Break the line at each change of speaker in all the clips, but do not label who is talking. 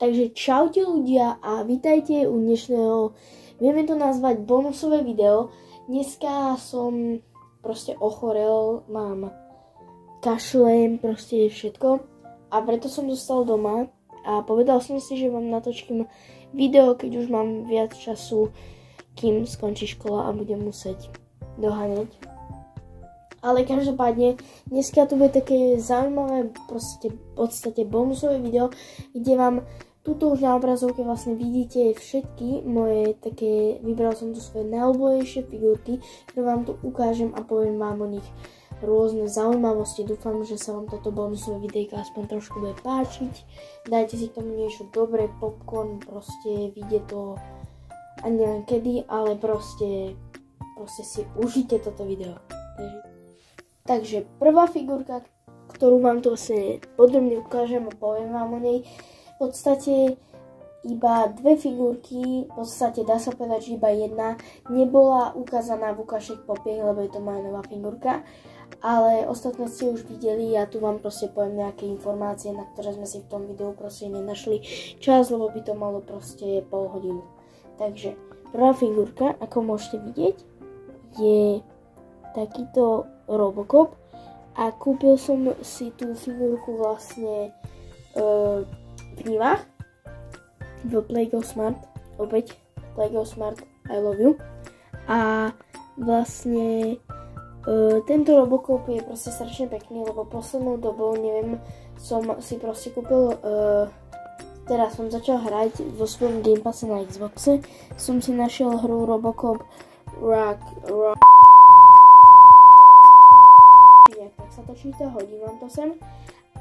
Takže čaute ľudia a vítajte u dnešného, vieme to nazvať bonusové video. Dneska som proste ochorel, mám kašlem, proste všetko a preto som zostal doma a povedal som si, že vám natočím video, keď už mám viac času, kým skončí škola a budem musieť doháňať. Ale každopádne, dneska to bude také zaujímavé, proste v podstate bonusové video, kde vám tuto už na obrazovke vlastne vidíte všetky moje také, vybral som tu svoje najobľúbenejšie figurky, ktoré vám tu ukážem a poviem vám o nich rôzne zaujímavosti. Dúfam, že sa vám toto bonusové videjko aspoň trošku bude páčiť. Dajte si k tomu niečo dobré, popcorn, proste vyjde to ani neviem kedy, ale proste si užite toto video. Takže prvá figurka, ktorú vám tu vlastne podrobne ukážem a poviem vám o nej, v podstate iba dve figurky, v podstate dá sa povedať, že iba jedna nebola ukázaná v Ukážek Popiech, lebo je to moja nová figurka, ale ostatné ste už videli, ja tu vám proste poviem nejaké informácie, na ktoré sme si v tom videu proste nenašli čas, lebo by to malo proste pol hodinu. Takže prvá figurka, ako môžete vidieť, je takýto Robocop a kúpil som si tú figurku vlastne v Nivách v Play-Go Smart, opäť Play-Go Smart, I love you. A vlastne tento Robocop je proste strašne pekný, lebo poslednou dobou, neviem, som si proste kúpil, teraz som začal hrať vo svojom Game Passe na Xboxe, som si našiel hru Robocop tak sa to číta, hodím vám to sem.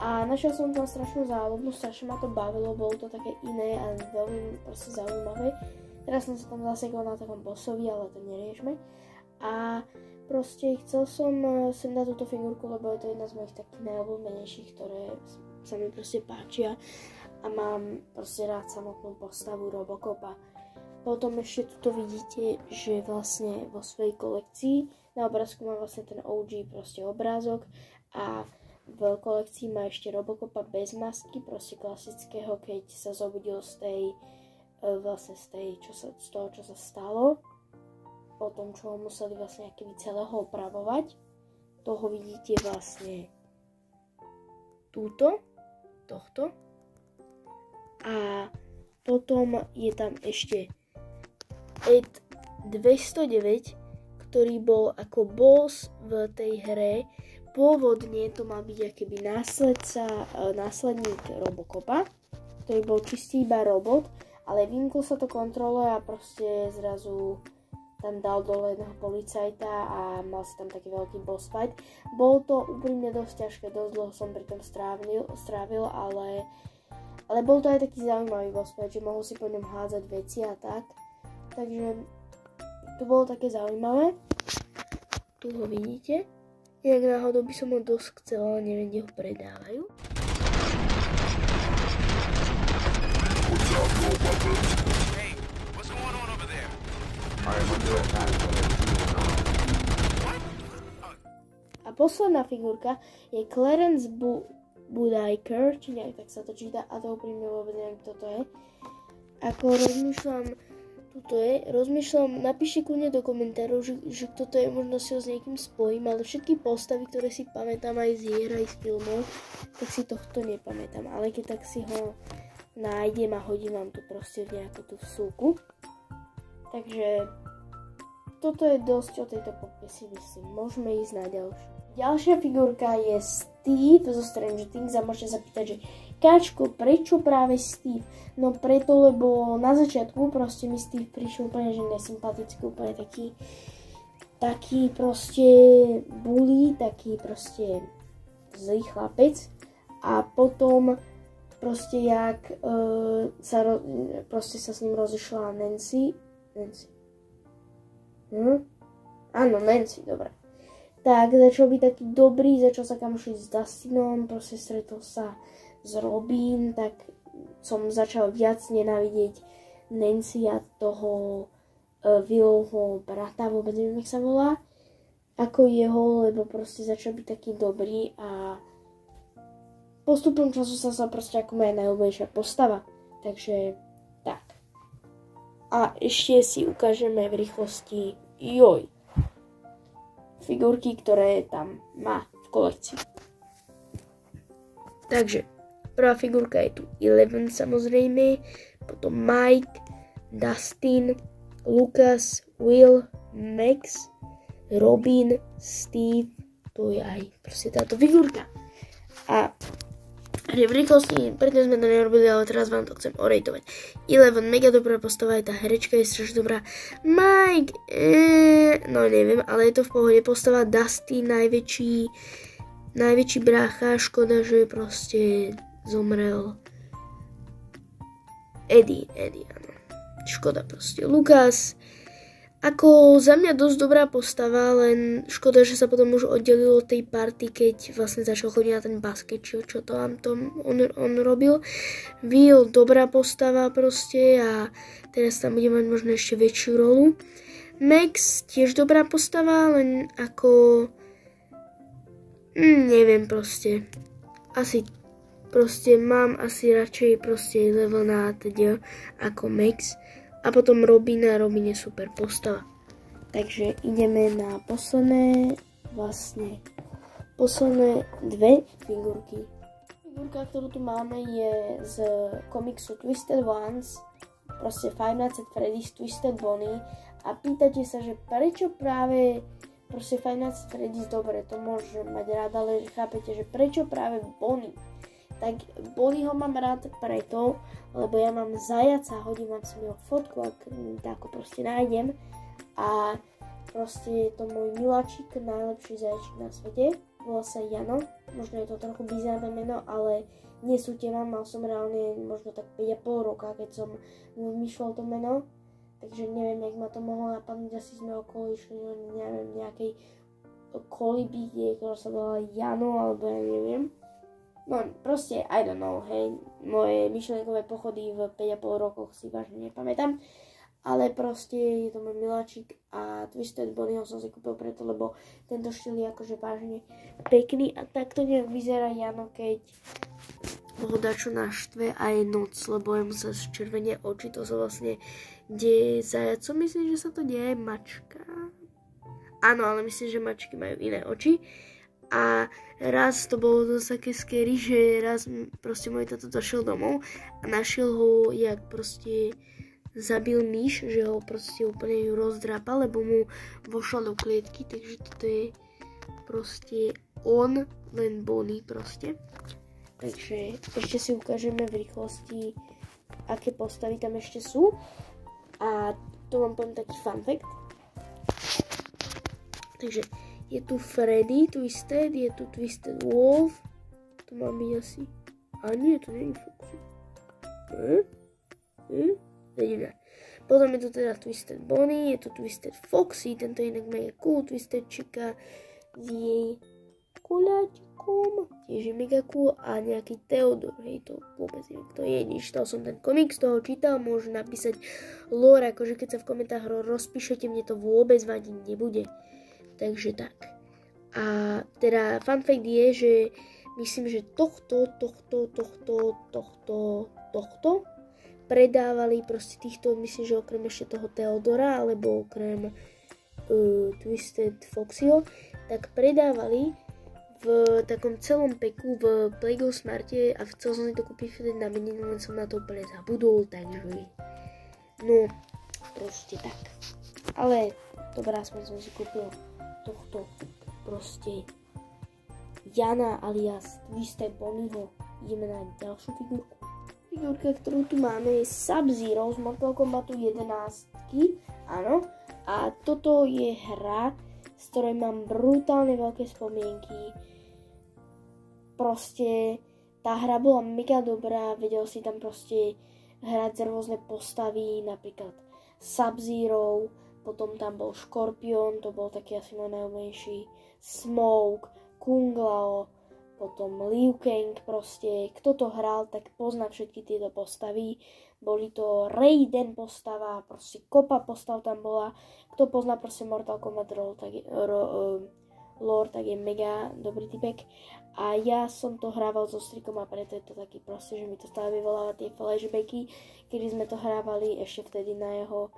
A našiel som tam strašnú záľubu, strašne ma to bavilo, bolo to také iné a veľmi proste zaujímavé. Teraz som sa tam zasekol na takom bossovi, ale to neriešme. A proste chcel som sem dať túto figurku, lebo je to jedna z mojich takých najobľúbenejších, ktoré sa mi proste páčia. A mám proste rád samotnú postavu Robocopa. Potom ešte tuto vidíte, že vlastne vo svojej kolekcii na obrázku mám vlastne ten OG proste obrázok a v kolekcii má ešte Robocopa bez masky, proste klasického, keď sa zobudil z tej, vlastne z toho, čo sa stalo, po tom, čo ho museli vlastne keby celého opravovať. Toho vidíte vlastne tohto. A potom je tam ešte Ed 209, ktorý bol ako boss v tej hre. Pôvodne to mal byť akoby následník Robocopa, ktorý bol čistý iba robot, ale vymkol sa to kontrole a proste zrazu tam dal dole jedného policajta a mal si tam taký veľký boss fight. Bolo to úprimne dosť ťažké, dosť dlho som pri tom strávil, ale bol to aj taký zaujímavý boss fight, že mohol si po ňom hádzať veci a tak. Takže to bolo také zaujímavé. Tu ho vidíte. Jak náhodou by som ho dosť chcel, ale neviem, kde ho predávajú. A posledná figurka je Clarence Budiker, či nejak tak sa to číta, a to úprimne vôbec neviem, kto to je. Ako rozmýšľam, napíšte kľudne do komentárov, že kto to je, možno si ho s niekým spojím, ale všetky postavy, ktoré si pamätám aj z hier, aj z filmov, tak si tohto nepamätám, ale keď tak si ho nájdem a hodím vám tu proste v nejakú tú vsúku. Takže toto je dosť o tejto poďme si myslím, môžeme ísť na ďalšiu. Ďalšia figurka je Steve zo Stranger Things a môžete sa pýtať, že Káčko, prečo práve Steve? No preto, lebo na začiatku proste mi Steve prišiel úplne že nesympatický, úplne taký proste bully, taký proste zlý chlapec a potom proste jak sa s ním rozišla Nancy. Áno, Nancy, dobre. Tak začal byť taký dobrý, začal sa kamošiť s Dustinom, proste stretol sa s Robin, tak som začal viac nenávidieť Nancy a toho Willovho brata, vôbec neviem, jak sa volá, ako jeho, lebo proste začal byť taký dobrý a postupom času sa proste ako moja najobľúbenejšia postava. Takže tak. A ešte si ukážeme v rýchlosti figurky, ktoré tam má v kolekcii. Takže prvá figurka je tu Eleven samozrejme, potom Mike, Dustin, Lucas, Will, Max, Robin, Steve, to je aj proste táto figurka. A v rýchlosti, predtým sme to nerobili, ale teraz vám to chcem orejtovať. Eleven, mega dobrá postava, aj tá herečka je strašne dobrá. Mike, no neviem, ale je to v pohode postava. Dusty, najväčší brácha, škoda, že proste zomrel. Eddie, áno. Škoda proste. Lucas, ako za mňa dosť dobrá postava, len škoda, že sa potom už oddelil od tej party, keď vlastne začal chodiť na ten basket, čo to on robil. Will, dobrá postava proste a teraz tam bude mať možno ešte väčšiu rolu. Max, tiež dobrá postava, len ako neviem proste. Mám asi radšej proste Elevena teda ako Max. A potom Robin je super postava. Takže ideme na posledné dve figurky. Figurka, ktorú tu máme, je z komiksu Twisted Ones, proste Five Nights at Freddy's Twisted Bonnie. A pýtate sa, že prečo práve proste Five Nights at Freddy's, dobre, to môžem mať rád, ale chápete, že prečo práve Bonnie? Tak Bonnieho mám rád preto, lebo ja mám zajaca, hodím vám som jeho fotku, ak tako proste nájdem. A proste je to môj miláčik, najlepší zajačik na svete. Volá sa Jano, možno je to trochu bizárne meno, ale nesúďte ma, mal som reálne možno tak 5,5 roka, keď som vymýšľal to meno. Takže neviem, jak ma to mohlo napadnúť, asi sme okolo išli, neviem, nejakej kolibíky, ktorá sa volala Jano, alebo ja neviem. No proste, I don't know, hej, moje myšlienkové pochody v 5,5 rokoch si vážne nepamätám, ale proste je to môj miláčik a Twisted Bonnieho som si kúpil preto, lebo tento štýl je akože vážne pekný a takto nejak vyzerá Jano, keď ho dačo naštve a je noc, lebo jemu sa červenie oči, to sa vlastne deje zajacom, myslím, že sa to deje mačka. Áno, ale myslím, že mačky majú iné oči. A raz to bolo dosť také scary, že raz proste môj tato došiel domov a našiel ho, jak proste zabil myš, že ho proste úplne ju rozdrápal, lebo mu vošla do klietky, takže toto je proste on, len Bonnie proste. Takže ešte si ukážeme v rýchlosti, aké postavy tam ešte sú. A to vám poviem taký fun fact. Takže je tu Freddy Twisted, je tu Twisted Wolf, to má byť asi, a nie, to nie je Foxy. Vidíme. Potom je tu teda Twisted Bonnie, je tu Twisted Foxy, tento je inak mega cool, Twisted Chica s jej koľaťkom, tiež je mega cool a nejaký Theodore, hej, to vôbec neviem, kto je, nečítal som ten komik, z toho čítal, môžu napísať lore, akože keď sa v komentároch rozpíšete, mne to vôbec vadiť nebude. Takže tak. A teda fun fact je, že myslím, že tohto predávali proste týchto, myslím, že okrem ešte toho Theodora, alebo okrem Twisted Foxyho, tak predávali v takom celom peku v Play-Go Smarte a chcel som si to kúpiť vtedy na meninu, len som na to úplne zabudol, takže no, proste tak. Ale dobrá, som si kúpil tohto proste Jana alias Twisted Bonnieho. Ideme na ďalšiu figurku. Figurka, ktorú tu máme, je Sub-Zero z Mortal Kombatu 11. Áno. A toto je hra, z ktorej mám brutálne veľké spomienky. Proste tá hra bola mega dobrá, vedel si tam proste hrať z rôzne postavy, napríklad Sub-Zero, potom tam bol Scorpion, to bol taký asi môj najobľúbenejší, Smoke, Kung Lao, potom Liu Kang, proste kto to hral, tak pozná všetky tieto postavy. Boli to Raiden postava, proste kopa postav tam bola. Kto pozná proste Mortal Kombat lore, tak je mega dobrý typek. A ja som to hrával so strikom a preto je to taký proste, že mi to stále vyvoláva tie flashbacky, kedy sme to hrávali ešte vtedy na jeho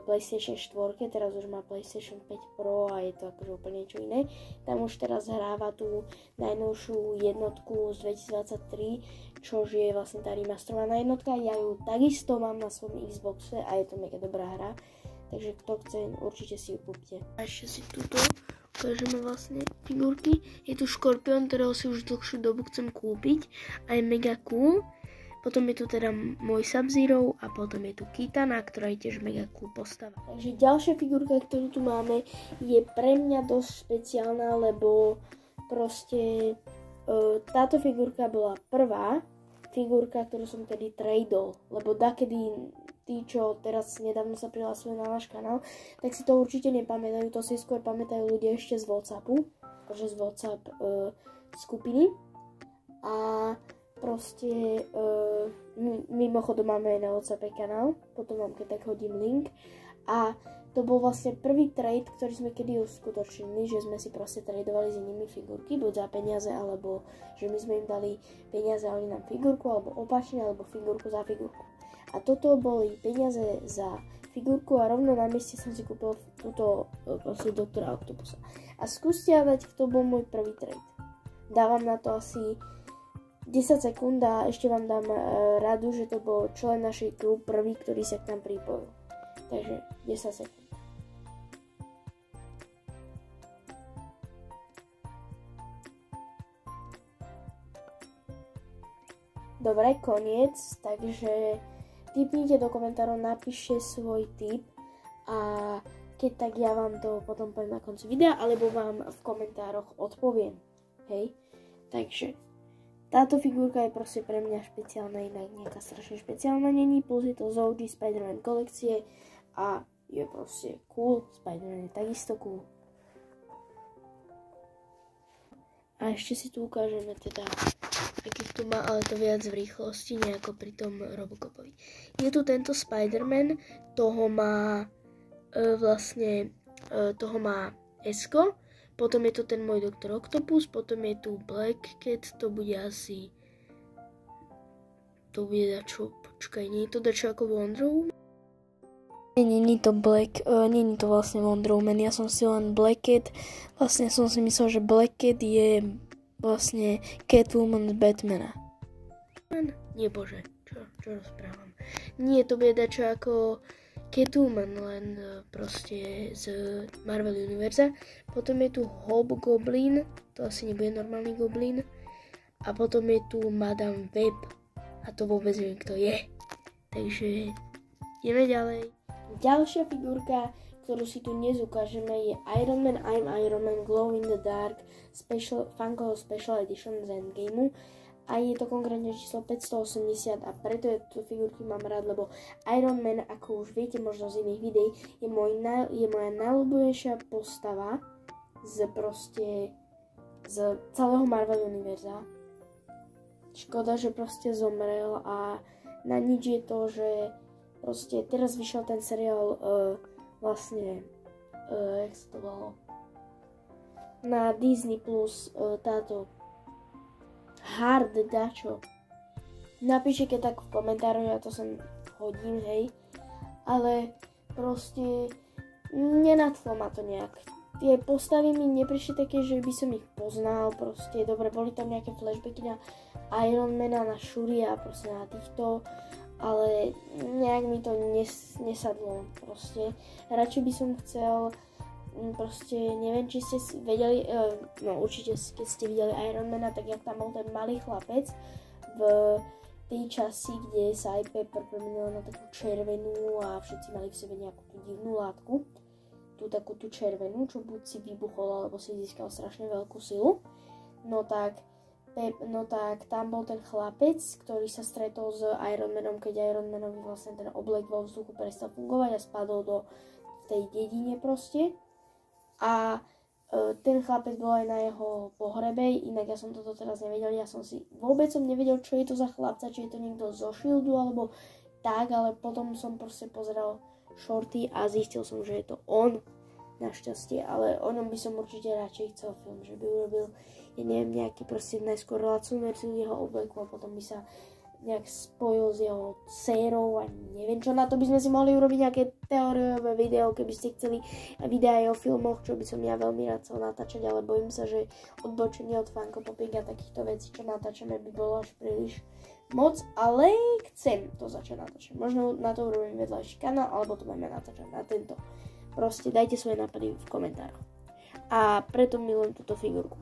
PlayStation 4, teraz už má PlayStation 5 Pro a je to akože úplne niečo iné. Tam už teraz hráva tú najnovšiu jednotku z 2023, čo je vlastne tá remasterovaná jednotka. Ja ju takisto mám na svojom Xboxe a je to mega dobrá hra, takže kto chce, určite si ju kúpte. A ešte si túto ukážeme vlastne figurky. Je tu škorpión, ktorého si už dlhšiu dobu chcem kúpiť a je mega cool. Potom je tu teda môj Sub-Zero a potom je tu Kitana, ktorá je tiež mega cool postava. Takže ďalšia figurka, ktorú tu máme, je pre mňa dosť špeciálna, lebo proste táto figurka bola prvá figurka, ktorú som tedy tradol, lebo dakedy tí, čo teraz nedávno sa prihlásili na náš kanál, tak si to určite nepamätajú, to si skôr pamätajú ľudia ešte z WhatsAppu, akože z WhatsApp skupiny. A proste mimochodom máme aj na WhatsApp kanál, potom vám keď tak hodím link. A to bol vlastne prvý trade, ktorý sme kedy uskutočnili, že sme si proste tradovali s inými figurky, buď za peniaze, alebo že my sme im dali peniaze a oni nám figurku, alebo opačne, alebo figurku za figurku. A toto boli peniaze za figurku a rovno na mieste som si kúpil túto proste Doktora Octopusa. A skúste hľadať, kto bol môj prvý trade. Dávam na to asi 10 sekúnd a ešte vám dám radu, že to bol člen našej crew prvý, ktorý sa k nám pripojil. Takže 10 sekúnd. Dobre, koniec, takže tipnite do komentárov, napíšte svoj tip a keď tak ja vám to potom poviem na konci videa, alebo vám v komentároch odpoviem. Hej, takže táto figurka je proste pre mňa špeciálna, inak nejaká strašne špeciálna není, plus je to z OG Spider-Man kolekcie a je proste cool, Spider-Man je takisto cool. A ešte si tu ukážeme teda, aký tu má, ale to viac v rýchlosti, nejako pri tom Robocopovi. Je tu tento Spider-Man, toho má toho má Esko. Potom je to ten môj Doktor Octopus, potom je tu Black Cat, to bude asi... To bude dačo, počkaj, nie je to dačo ako Wonder Woman? Nie to nie to vlastne Wonder Woman, ja som si len Black Cat, vlastne som si myslel, že Black Cat je vlastne Catwoman z Batmana. Nie bože, čo rozprávam. Nie, to bude dačo ako Catwoman, len proste z Marvel Univerza. Potom je tu Hobgoblin, to asi nebude normálny goblin. A potom je tu Madame Web, a to vôbec neviem, kto je. Takže ideme ďalej. Ďalšia figurka, ktorú si tu dnes ukážeme, je Iron Man, I'm Iron Man Glow in the Dark Funko Special Edition z Endgameu. A je to konkrétne číslo 580 a preto tu figurky mám rád, lebo Iron Man, ako už viete možno z iných videí, je moja najľúbenejšia postava z celého Marvel univerza. Škoda, že proste zomrel a na nič je to, že proste teraz vyšiel ten seriál jak sa to volalo, na Disney Plus, táto Hard dačo. Napíšte keď tak v komentároch, ja to sem hodím, hej. Ale proste nenadchlo ma to nejak. Tie postavy mi neprišli také, že by som ich poznal, proste dobre, boli tam nejaké flashbacky na Ironmana, na Shuri a proste na týchto, ale nejak mi to nesadlo, proste. Radšej by som chcel proste, neviem, či ste vedeli, no určite keď ste videli Ironmana, tak jak tam bol ten malý chlapec v tej časti, kde sa aj Pepper premenila na takú červenú a všetci mali v sebe nejakú tú divnú látku, tú červenú, čo buď si vybuchol, alebo si získal strašne veľkú silu. No tak tam bol ten chlapec, ktorý sa stretol s Ironmanom, keď Ironmanovi vlastne ten oblek vo vzduchu prestal fungovať a spadol do tej dedine proste. A ten chlapec bol aj na jeho pohrebe, inak ja som toto teraz nevedel, vôbec som nevedel, čo je to za chlapca, či je to niekto zo Shieldu alebo tak, ale potom som proste pozeral shorty a zistil som, že je to on. našťastie, ale o ňom by som určite radšej chcel film, že by urobil, ja neviem, nejaký proste najskôr lacnú verziu jeho obleku a potom by sa nejak spojil s jeho dcérou a neviem čo, na to by sme si mohli urobiť nejaké teóriové video, keby ste chceli videa o filmoch, čo by som ja veľmi rád chcel natáčať, ale bojím sa, že odbočenie od Funko Popiek a takýchto vecí, čo natáčame, by bolo až príliš moc, ale chcem to začať natáčať. Možno na to urobím vedľajší kanál, alebo to budeme natáčať na tento. Proste dajte svoje nápady v komentároch. A preto milujem túto figurku.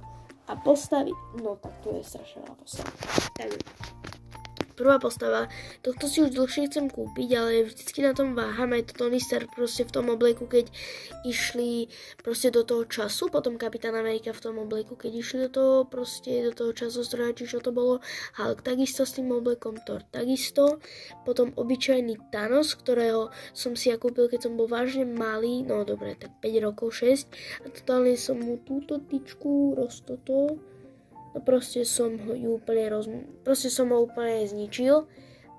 A postavy, no tak to je strašne veľa postava. Takže prvá postava, tohto si už dlhšie chcem kúpiť, ale vždycky na tom váham, aj to Tony Stark proste v tom obleku, keď išli proste do toho času, potom Kapitán Amerika v tom obleku, keď išli do toho časostroja, či čo to bolo, Hulk takisto s tým oblekom, Thor takisto, potom obyčajný Thanos, ktorého som si ja kúpil, keď som bol vážne malý, no dobre, tak 5 rokov, 6, a totálne som mu túto tyčku roztotol. No proste som ho úplne zničil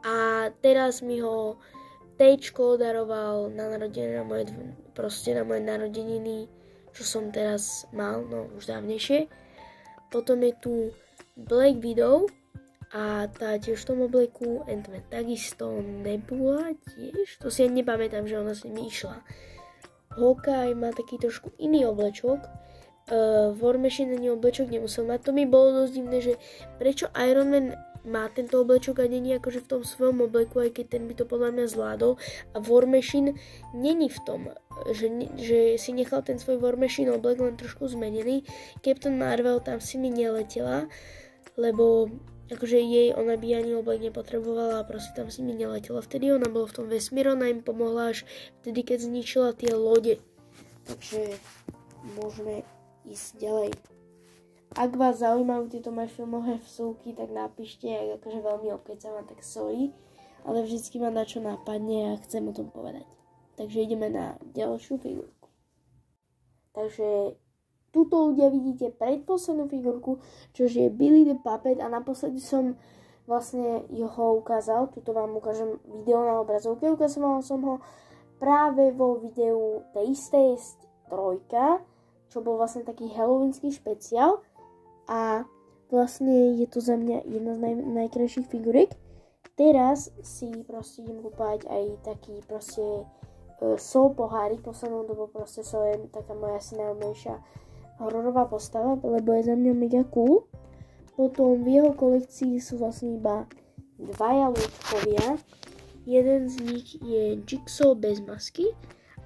a teraz mi ho Tčko daroval na moje narodeniny, čo som teraz mal, no už dávnejšie. Potom je tu Black Widow a tá tiež v tom obleku, Ant-Man takisto, Nebula tiež, to si ja nepamätám, že ona s nimi išla. Hawkeye má taký trošku iný oblečok, War Machine ani oblečok nemusel mať. To mi bolo dosť divné, že prečo Iron Man má tento oblečok a není akože v tom svojom obleku, aj keď ten by to podľa mňa zvládol. A War Machine není v tom, že si nechal ten svoj War Machine oblek len trošku zmenený. Captain Marvel tam si mi neletela, lebo akože ona by ani oblek nepotrebovala a proste tam si mi neletela. Vtedy ona bola v tom vesmíre, ona im pomohla až vtedy, keď zničila tie lode. Takže môžeme ísť ďalej. Ak vás zaujímajú tieto moje filmové vsúky, tak napíšte, ak akože veľmi obkecávam, tak sorry, ale vždycky ma na čo napadne a chcem o tom povedať. Takže ideme na ďalšiu figurku. Takže tuto ľudia vidíte predposlednú figurku, čo je Billy the Puppet a naposledy som vlastne ho ukázal, tuto vám ukážem video na obrazovke, ukazoval som ho práve vo videu tej istej trojka, čo bol vlastne taký halloweenský špeciál a vlastne je to za mňa jedna z najkrajších figuriek. Teraz si proste idem kúpať aj taký proste Saw pohárik, poslednú dobu proste Saw je taká moja asi najobľúbenejšia hororová postava, lebo je za mňa mega cool. Potom v jeho kolekcii sú vlastne iba dvaja ľudkovia, jeden z nich je Jigsaw bez masky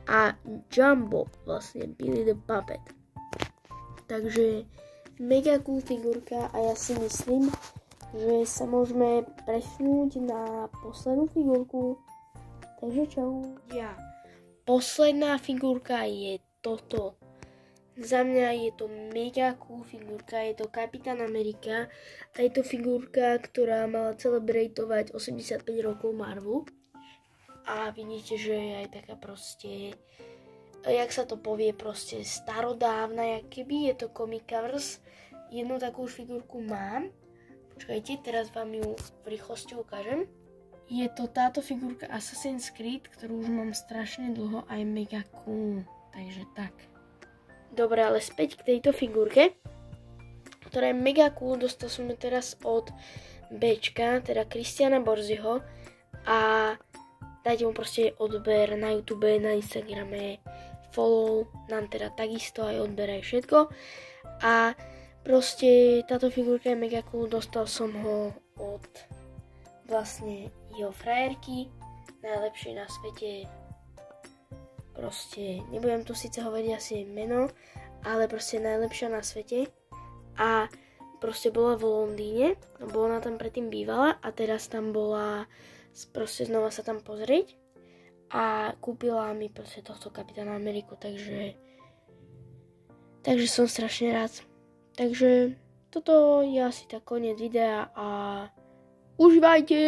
a Jumbo, vlastne Billy the Puppet. Takže mega cool figurka a ja si myslím, že sa môžeme presunúť na poslednú figurku. Takže čau. Posledná figurka je toto. Za mňa je to mega cool figurka, je to Kapitán Amerika a je to figurka, ktorá mala celebratovať 85 rokov Marvelu. A vidíte, že je aj taká proste, jak sa to povie, proste starodávna, jak keby, je to Comic Covers. Jednu takú figurku mám. Počkajte, teraz vám ju v rýchlosti ukážem. Je to táto figurka Assassin's Creed, ktorú už mám strašne dlho a je mega cool. Takže tak. Dobre, ale späť k tejto figurke, ktorá je mega cool. Dostal som ju teraz od Bčka, teda Christiana Borziho a dajte mu proste odber na YouTube, na Instagrame, follow, nám teda takisto aj odber aj všetko. A proste táto figurka je mega cool, dostal som ho od vlastne jeho frajerky, najlepšie na svete. Proste, nebudem tu síce hovoriť asi jej meno, ale proste najlepšia na svete. A proste bola v Londýne, bola ona tam predtým bývala a teraz tam bola proste znova sa tam pozrieť a kúpila mi proste tohto Kapitána Ameriku, takže som strašne rád. Takže toto je asi tak koniec videa a užívajte!